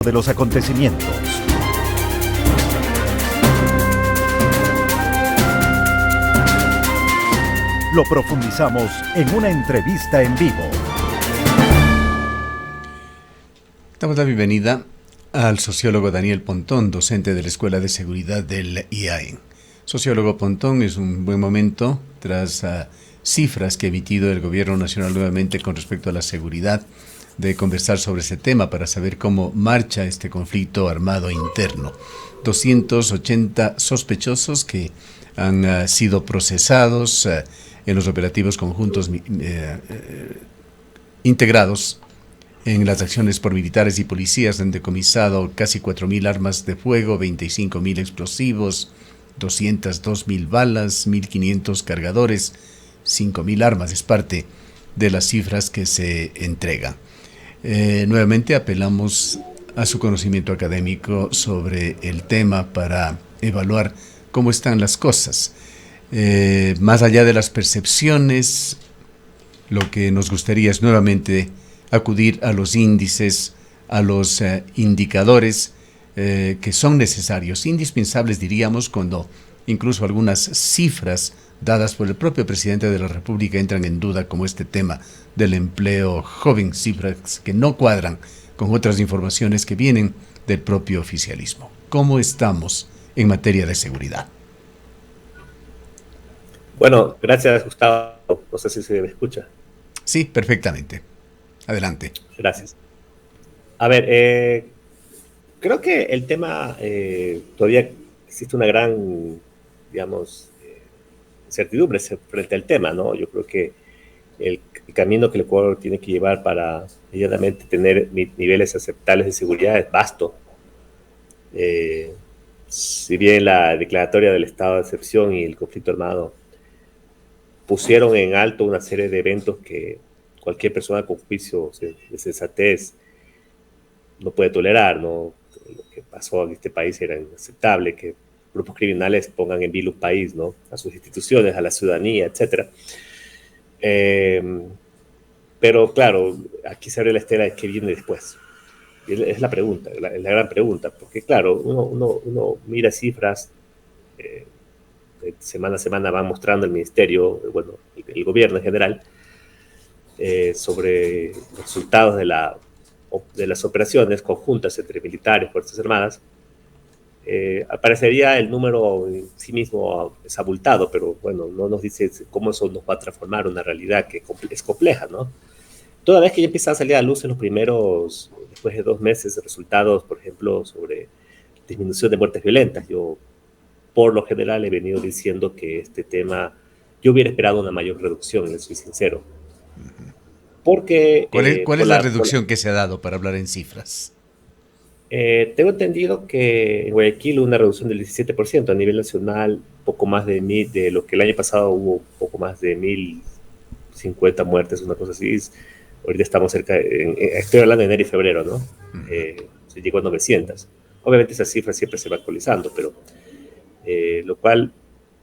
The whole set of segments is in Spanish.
de los acontecimientos. Lo profundizamos en una entrevista en vivo. Damos la bienvenida al sociólogo Daniel Pontón, docente de la Escuela de Seguridad del IAE. Sociólogo Pontón, es un buen momento tras cifras que ha emitido el Gobierno Nacional nuevamente con respecto a la seguridad, de conversar sobre ese tema para saber cómo marcha este conflicto armado interno. 280 sospechosos que han sido procesados en los operativos conjuntos integrados en las acciones por militares y policías, han decomisado casi 4.000 armas de fuego, 25.000 explosivos, 202.000 balas, 1.500 cargadores, 5.000 armas. Es parte de las cifras que se entregan. Nuevamente apelamos a su conocimiento académico sobre el tema para evaluar cómo están las cosas. Más allá de las percepciones, lo que nos gustaría es nuevamente acudir a los índices, a los indicadores que son necesarios, indispensables diríamos, cuando incluso algunas cifras dadas por el propio presidente de la República entran en duda, como este tema del empleo joven, cifras que no cuadran con otras informaciones que vienen del propio oficialismo. ¿Cómo estamos en materia de seguridad? Bueno, gracias, Gustavo. No sé si se me escucha. Sí, perfectamente. Adelante. Gracias. A ver, creo que el tema todavía existe una gran, digamos, incertidumbre frente al tema, ¿no? Yo creo que el camino que el Ecuador tiene que llevar para medianamente tener niveles aceptables de seguridad es vasto. Si bien la declaratoria del estado de excepción y el conflicto armado pusieron en alto una serie de eventos que cualquier persona con juicio de sensatez no puede tolerar, ¿no? Lo que pasó en este país era inaceptable, que grupos criminales pongan en vilo un país, ¿no? A sus instituciones, a la ciudadanía, etc. Pero claro, aquí se abre la estela de qué viene después. Es la pregunta, la gran pregunta, porque claro, uno mira cifras, semana a semana va mostrando el ministerio, bueno, el gobierno en general, sobre los resultados de las operaciones conjuntas entre militares y Fuerzas Armadas. Aparecería el número en sí mismo es abultado, pero bueno, no nos dice cómo eso nos va a transformar una realidad que es compleja, ¿no? Toda vez que ya empieza a salir a luz en los primeros, después de 2 meses, de resultados, por ejemplo, sobre disminución de muertes violentas, yo por lo general he venido diciendo que este tema, yo hubiera esperado una mayor reducción, les soy sincero. Porque, ¿Cuál es la reducción que se ha dado, para hablar en cifras? Tengo entendido que en Guayaquil hubo una reducción del 17%, a nivel nacional poco más de lo que el año pasado hubo poco más de 1.050 muertes, una cosa así. Ahorita estamos cerca, estoy hablando de enero y febrero, ¿no? Se llegó a 900. Obviamente esa cifra siempre se va actualizando, pero lo cual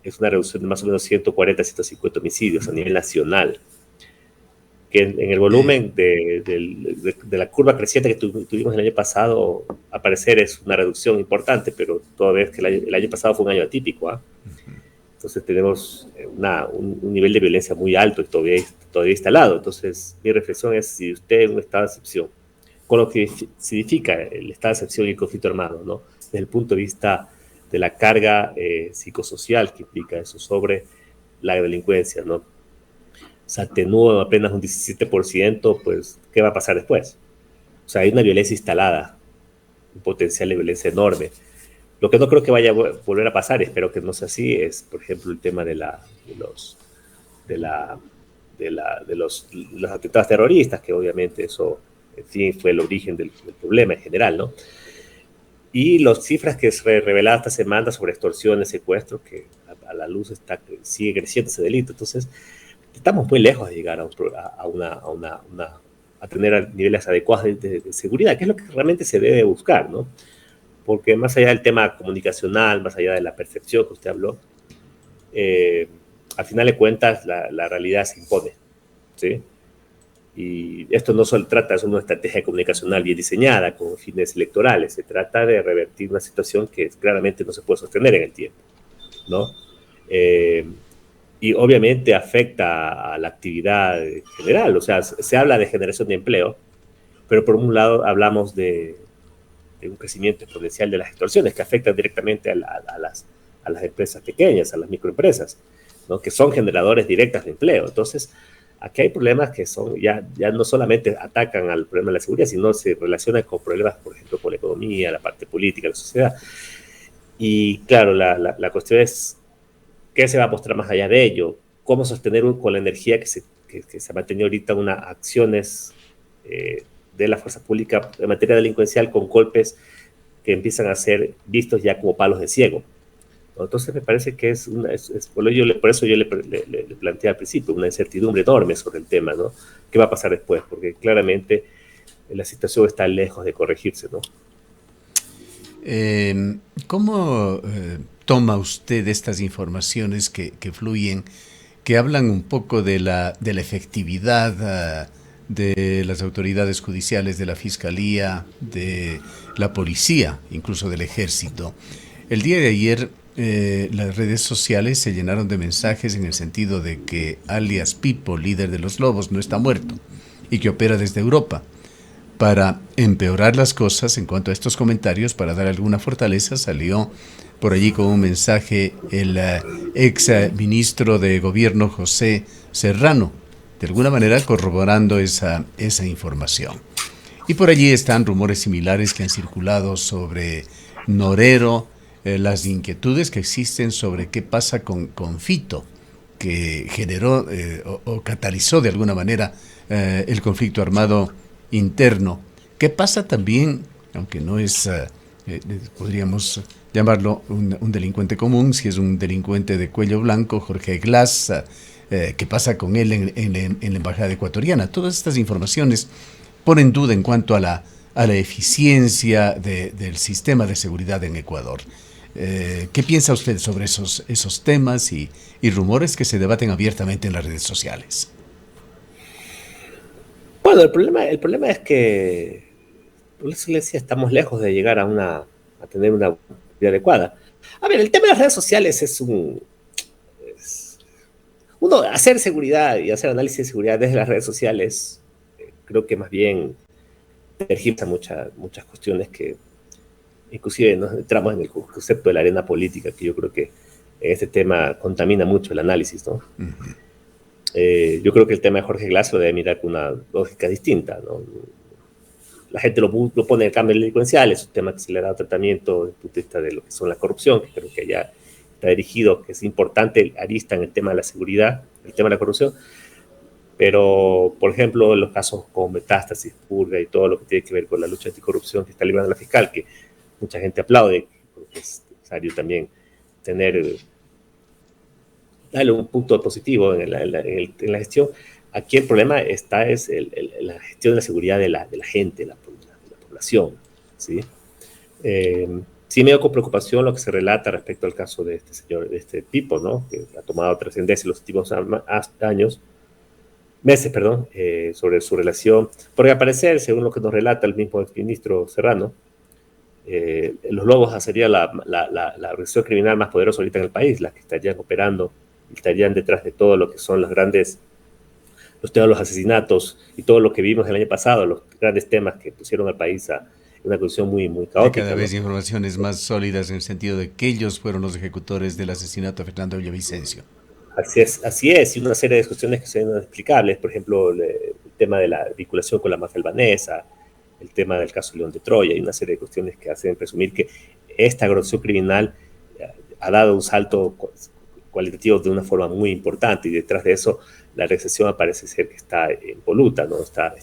es una reducción de más o menos 140 a 150 homicidios a nivel nacional, que en el volumen de la curva creciente que tuvimos el año pasado, a parecer es una reducción importante, pero toda vez que el año pasado fue un año atípico, ¿eh? Entonces tenemos un nivel de violencia muy alto y todavía instalado. Entonces mi reflexión es, si usted en un estado de excepción, con lo que significa el estado de excepción y el conflicto armado, ¿no? Desde el punto de vista de la carga psicosocial que implica eso sobre la delincuencia, ¿no? Se atenúa apenas un 17%, pues, ¿qué va a pasar después? O sea, hay una violencia instalada, un potencial de violencia enorme. Lo que no creo que vaya a volver a pasar, espero que no sea así, es, por ejemplo, el tema de los atentados terroristas, que obviamente eso, en fin, fue el origen del problema en general, ¿no? Y las cifras que se revelaron esta semana sobre extorsiones, secuestros, que a la luz sigue creciendo ese delito. Entonces, estamos muy lejos de llegar a tener niveles adecuados de seguridad, que es lo que realmente se debe buscar, ¿no? Porque más allá del tema comunicacional, más allá de la percepción que usted habló, al final de cuentas la realidad se impone, ¿sí? Y esto no solo trata de una estrategia comunicacional bien diseñada con fines electorales, se trata de revertir una situación que claramente no se puede sostener en el tiempo, ¿no? Y obviamente afecta a la actividad general, o sea, se habla de generación de empleo, pero por un lado hablamos de un crecimiento exponencial de las extorsiones que afectan directamente a las empresas pequeñas, a las microempresas, ¿no? Que son generadores directas de empleo. Entonces, aquí hay problemas que son ya no solamente atacan al problema de la seguridad, sino se relacionan con problemas, por ejemplo, con la economía, la parte política, la sociedad. Y claro, la cuestión es qué se va a mostrar más allá de ello, cómo sostener con la energía que se ha mantenido ahorita unas acciones de la fuerza pública en materia delincuencial con golpes que empiezan a ser vistos ya como palos de ciego. Entonces me parece que por eso yo le planteé al principio una incertidumbre enorme sobre el tema, ¿no? ¿Qué va a pasar después? Porque claramente la situación está lejos de corregirse, ¿no? ¿Cómo toma usted estas informaciones que fluyen, que hablan un poco de la efectividad de las autoridades judiciales, de la Fiscalía, de la policía, incluso del Ejército? El día de ayer las redes sociales se llenaron de mensajes en el sentido de que alias Pipo, líder de los Lobos, no está muerto y que opera desde Europa. Para empeorar las cosas en cuanto a estos comentarios, para dar alguna fortaleza, salió por allí con un mensaje el ex ministro de Gobierno José Serrano, de alguna manera corroborando esa información. Y por allí están rumores similares que han circulado sobre Norero, las inquietudes que existen sobre qué pasa con Fito, que generó o catalizó de alguna manera el conflicto armado interno. ¿Qué pasa también, aunque no es, podríamos llamarlo un delincuente común, si es un delincuente de cuello blanco, Jorge Glass, qué pasa con él en la embajada ecuatoriana? Todas estas informaciones ponen duda en cuanto a la eficiencia del sistema de seguridad en Ecuador. ¿Qué piensa usted sobre esos temas y rumores que se debaten abiertamente en las redes sociales? Bueno, el problema es que, por eso le decía, estamos lejos de llegar a tener una vida adecuada. A ver, el tema de las redes sociales es uno, hacer seguridad y hacer análisis de seguridad desde las redes sociales, creo que más bien tergiversa muchas cuestiones que inclusive nos entramos en el concepto de la arena política, que yo creo que en este tema contamina mucho el análisis, ¿no? Uh-huh. Yo creo que el tema de Jorge Glass lo debe mirar con una lógica distinta, ¿no? La gente lo pone en cambio delincuencial, es un tema que se le da tratamiento desde el punto de vista de lo que son la corrupción, que creo que ya está dirigido, que es importante arista en el tema de la seguridad, el tema de la corrupción, pero, por ejemplo, los casos como Metástasis, Purga y todo lo que tiene que ver con la lucha anticorrupción que está librando la fiscal, que mucha gente aplaude, porque es necesario también darle un punto positivo en la gestión. Aquí el problema es la gestión de la seguridad de la gente, la población, ¿sí? Sí me dio con preocupación lo que se relata respecto al caso de este señor, de este Pipo, ¿no? Que ha tomado trascendencia en los últimos meses, sobre su relación, porque al parecer, según lo que nos relata el mismo exministro Serrano, los Lobos sería la organización criminal más poderosa ahorita en el país, las que estarían operando, estarían detrás de todo lo que son los temas de los asesinatos y todo lo que vimos el año pasado, los grandes temas que pusieron al país a una condición muy, muy caótica. Cada vez informaciones más sólidas en el sentido de que ellos fueron los ejecutores del asesinato de Fernando Villavicencio. Así es, y una serie de cuestiones que son inexplicables, por ejemplo, el tema de la vinculación con la mafia albanesa, el tema del caso León de Troya, y una serie de cuestiones que hacen presumir que esta agresión criminal ha dado un salto cualitativo de una forma muy importante, y detrás de eso la recesión parece ser que está impoluta, ¿no? Está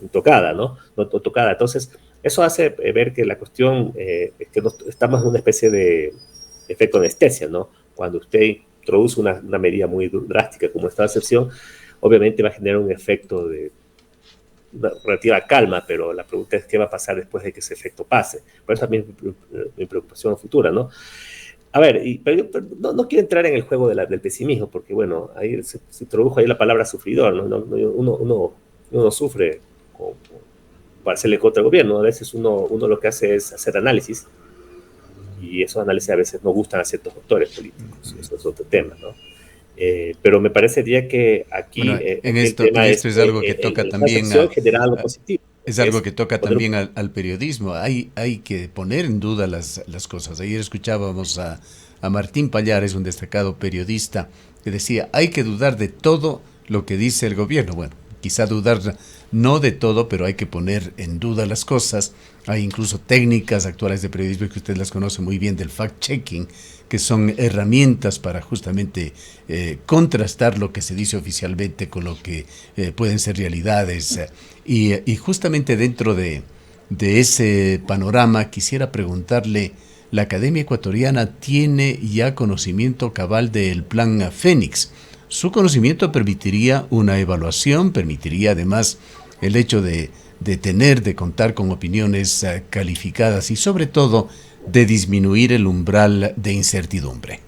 intocada, ¿no? No tocada. Entonces, eso hace ver que la cuestión es que estamos en una especie de efecto anestesia, ¿no? Cuando usted introduce una medida muy drástica como esta excepción, obviamente va a generar un efecto de una relativa calma, pero la pregunta es qué va a pasar después de que ese efecto pase. Por eso también mi preocupación futura, ¿no? A ver, pero no quiero entrar en el juego del pesimismo, porque bueno, ahí se introdujo ahí la palabra sufridor, ¿no? Uno sufre para hacerle contra el gobierno. A veces uno lo que hace es hacer análisis, y esos análisis a veces no gustan a ciertos autores políticos. Eso es otro tema, ¿no? Pero me parecería que aquí Bueno, en el esto, tema es algo que toca también generar algo positivo. es algo que toca también al periodismo. Hay que poner en duda las cosas. Ayer escuchábamos a Martín Pallares, un destacado periodista, que decía, hay que dudar de todo lo que dice el gobierno. Bueno, quizá dudar no de todo, pero hay que poner en duda las cosas. Hay incluso técnicas actuales de periodismo que usted las conoce muy bien, del fact-checking, que son herramientas para justamente contrastar lo que se dice oficialmente con lo que pueden ser realidades. Y justamente dentro de ese panorama quisiera preguntarle, ¿la Academia Ecuatoriana tiene ya conocimiento cabal del Plan Fénix? Su conocimiento permitiría una evaluación, permitiría además el hecho de contar con opiniones calificadas y sobre todo de disminuir el umbral de incertidumbre.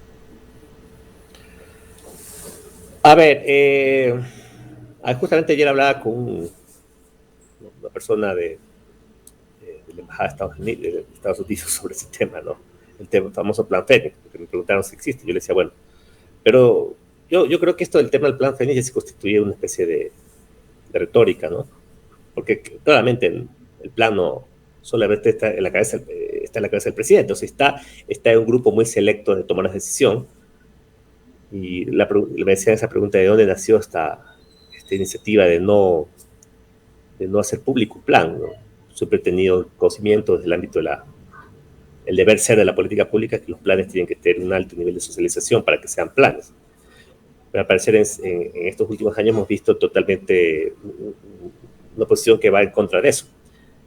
A ver, justamente ayer hablaba con una persona de la Embajada de Estados Unidos sobre ese tema, ¿no? El famoso Plan Fénix, porque me preguntaron si existe. Yo le decía, bueno, pero yo creo que esto del tema del Plan Fénix ya se constituye una especie de retórica, ¿no? Porque claramente el plan no solamente está en la cabeza del presidente, o sea, está en un grupo muy selecto de tomar una decisión. Y me decían esa pregunta, ¿de dónde nació esta iniciativa de no hacer público un plan, ¿no? Siempre he tenido conocimiento desde el ámbito el deber ser de la política pública, que los planes tienen que tener un alto nivel de socialización para que sean planes. Pero al parecer en estos últimos años hemos visto totalmente una posición que va en contra de eso.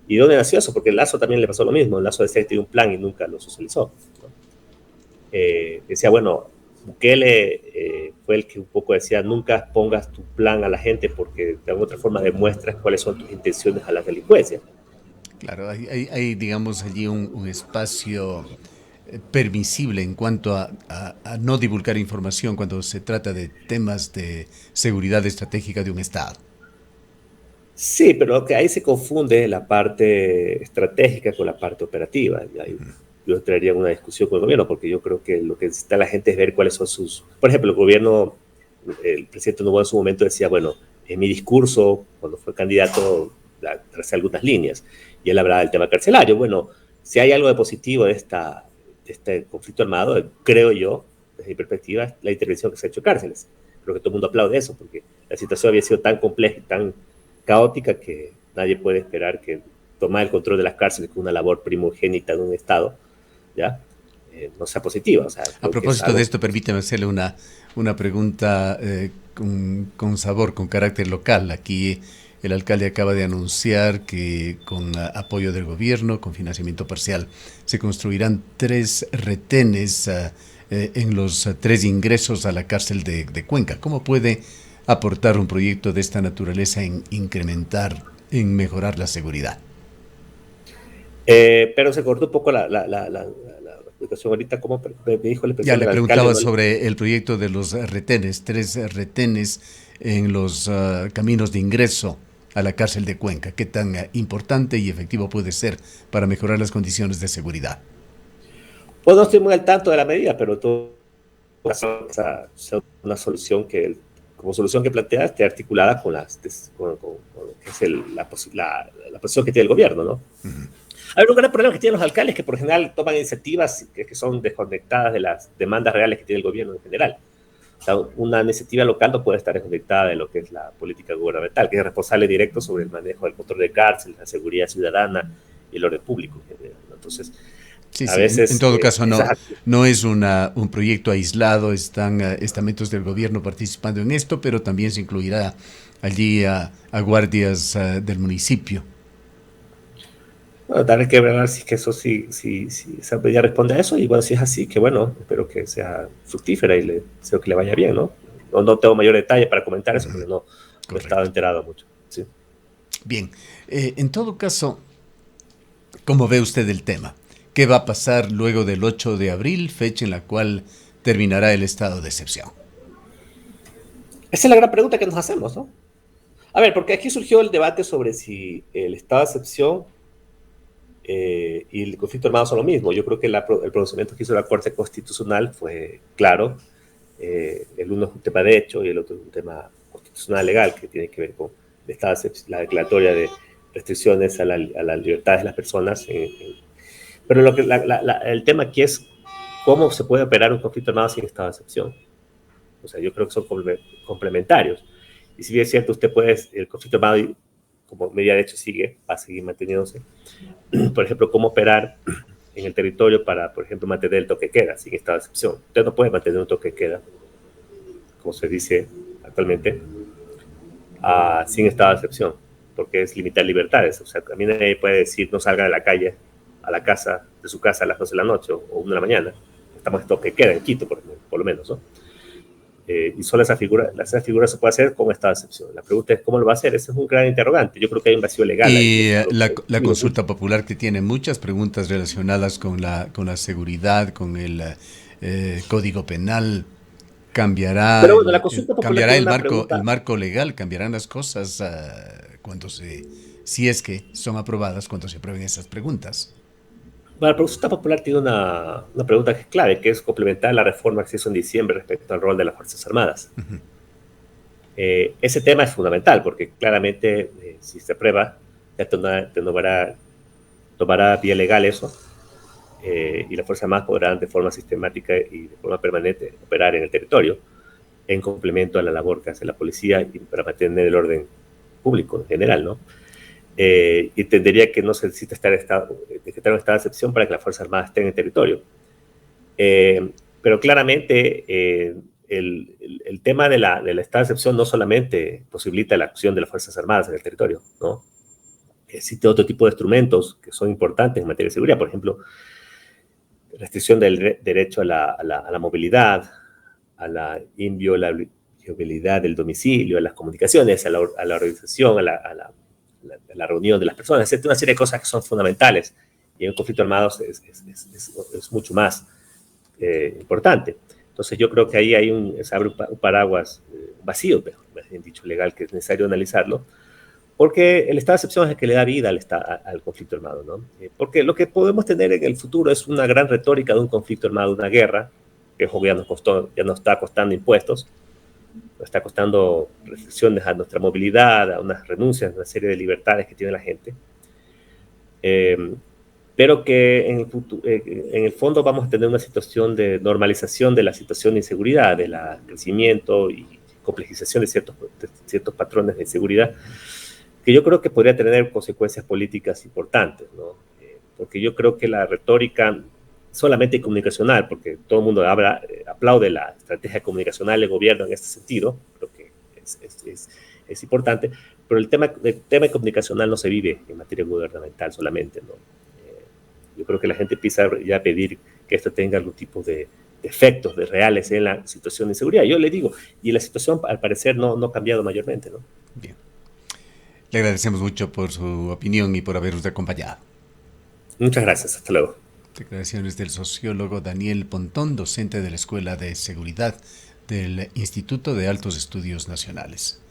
¿Y dónde nació eso? Porque el Lazo también le pasó lo mismo. El Lazo decía que tenía un plan y nunca lo socializó, ¿no? Decía, bueno, Bukele fue el que un poco decía, nunca pongas tu plan a la gente porque de alguna otra forma demuestras cuáles son tus intenciones a la delincuencia. Claro, hay digamos, allí un espacio permisible en cuanto a no divulgar información cuando se trata de temas de seguridad estratégica de un Estado. Sí, pero que ahí se confunde la parte estratégica con la parte operativa. Y ahí yo entraría en una discusión con el gobierno, porque yo creo que lo que necesita la gente es ver cuáles son sus... Por ejemplo, el presidente Noboa en su momento decía, bueno, en mi discurso, cuando fue candidato, tracé algunas líneas, y él hablaba del tema carcelario. Bueno, si hay algo de positivo de este conflicto armado, creo yo, desde mi perspectiva, es la intervención que se ha hecho en cárceles. Creo que todo el mundo aplaude eso, porque la situación había sido tan compleja y tan caótica que nadie puede esperar que tomar el control de las cárceles, con una labor primogénita de un Estado, ¿ya? No sea positiva. O sea, a propósito de esto, permíteme hacerle una pregunta con sabor, con carácter local. Aquí el alcalde acaba de anunciar que con apoyo del gobierno, con financiamiento parcial, se construirán 3 retenes en los 3 ingresos a la cárcel de Cuenca. ¿Cómo puede aportar un proyecto de esta naturaleza en incrementar, en mejorar la seguridad? Pero se cortó un poco la explicación ahorita. ¿Cómo me dijo el presidente? Ya le preguntaba sobre el proyecto de los retenes, 3 retenes en los caminos de ingreso a la cárcel de Cuenca. ¿Qué tan importante y efectivo puede ser para mejorar las condiciones de seguridad? Pues no estoy muy al tanto de la medida, pero todo una solución que, como solución que plantea, esté articulada con lo que es la posición que tiene el gobierno, ¿no? Hay un gran problema que tienen los alcaldes, que por general toman iniciativas que son desconectadas de las demandas reales que tiene el gobierno en general. O sea, una iniciativa local no puede estar desconectada de lo que es la política gubernamental, que es responsable directo sobre el manejo del control de cárceles, la seguridad ciudadana y el orden público en general, ¿no? Entonces, a veces, en todo caso, no es un proyecto aislado, están estamentos del gobierno participando en esto, pero también se incluirá allí a guardias del municipio. Bueno, tendré que ver si es que eso si esa medida responde a eso, y bueno, si es así, que bueno, espero que sea fructífera y deseo que le vaya bien, ¿no? No tengo mayor detalle para comentar eso, porque no he estado enterado mucho. ¿Sí? Bien, en todo caso, ¿cómo ve usted el tema? ¿Qué va a pasar luego del 8 de abril, fecha en la cual terminará el estado de excepción? Esa es la gran pregunta que nos hacemos, ¿no? A ver, porque aquí surgió el debate sobre si el estado de excepción y el conflicto armado son lo mismo. Yo creo que el pronunciamiento que hizo la Corte Constitucional fue claro. El uno es un tema de hecho y el otro es un tema constitucional legal que tiene que ver con la declaratoria de restricciones a las libertades de las personas. Pero el tema aquí es cómo se puede operar un conflicto armado sin estado de excepción. O sea, yo creo que son complementarios. Y si bien es cierto, el conflicto armado, como medida de hecho va a seguir manteniéndose. Por ejemplo, cómo operar en el territorio para, por ejemplo, mantener el toque de queda sin estado de excepción. Usted no puede mantener un toque de queda, como se dice actualmente, sin estado de excepción, porque es limitar libertades. O sea, a mí nadie puede decir no salga de la calle de su casa a las 12 de la noche o 1 de la mañana. Estamos en toque de queda en Quito, por lo menos, ¿no? Y solo esa figura se puede hacer con estado de excepción. La pregunta es cómo lo va a hacer. Ese es un gran interrogante. Yo creo que hay un vacío legal. Y la consulta popular, que tiene muchas preguntas relacionadas con la seguridad, con el Código Penal, cambiará, pero bueno, la consulta popular cambiará pregunta, el marco legal, cambiarán las cosas si es que son aprobadas, cuando se aprueben esas preguntas. Bueno, la consulta popular tiene una pregunta que es clave, que es complementar la reforma que se hizo en diciembre respecto al rol de las Fuerzas Armadas. Uh-huh. Ese tema es fundamental porque claramente si se aprueba ya tomará vía legal eso y las Fuerzas Armadas podrán de forma sistemática y de forma permanente operar en el territorio en complemento a la labor que hace la policía y para mantener el orden público en general, ¿no? Y entendería que no se necesita decretar un estado de excepción para que las Fuerzas Armadas estén en el territorio. Pero claramente el tema del estado de excepción no solamente posibilita la acción de las Fuerzas Armadas en el territorio, ¿no? Existe otro tipo de instrumentos que son importantes en materia de seguridad, por ejemplo, restricción del derecho a la movilidad, a la inviolabilidad del domicilio, a las comunicaciones, a la organización, a la reunión de las personas, etc. Una serie de cosas que son fundamentales y en un conflicto armado es mucho más importante. Entonces yo creo que ahí se abre un paraguas vacío, pero bien dicho, legal, que es necesario analizarlo, porque el estado de excepción es el que le da vida al conflicto armado, ¿no? Porque lo que podemos tener en el futuro es una gran retórica de un conflicto armado, de una guerra, que ya nos está costando impuestos, nos está costando restricciones a nuestra movilidad, a unas renuncias, a una serie de libertades que tiene la gente, pero que en el fondo vamos a tener una situación de normalización de la situación de inseguridad, del crecimiento y complejización de ciertos patrones de inseguridad, que yo creo que podría tener consecuencias políticas importantes, ¿no? Porque yo creo que la retórica solamente comunicacional, porque todo el mundo aplaude la estrategia comunicacional del gobierno en este sentido, creo que es importante, pero el tema comunicacional no se vive en materia gubernamental solamente, ¿no? Yo creo que la gente empieza ya a pedir que esto tenga algún tipo de efectos reales en la situación de inseguridad. Yo le digo, y la situación al parecer no ha cambiado mayormente, ¿no? Bien. Le agradecemos mucho por su opinión y por habernos acompañado. Muchas gracias. Hasta luego. Declaraciones del sociólogo Daniel Pontón, docente de la Escuela de Seguridad del Instituto de Altos Estudios Nacionales.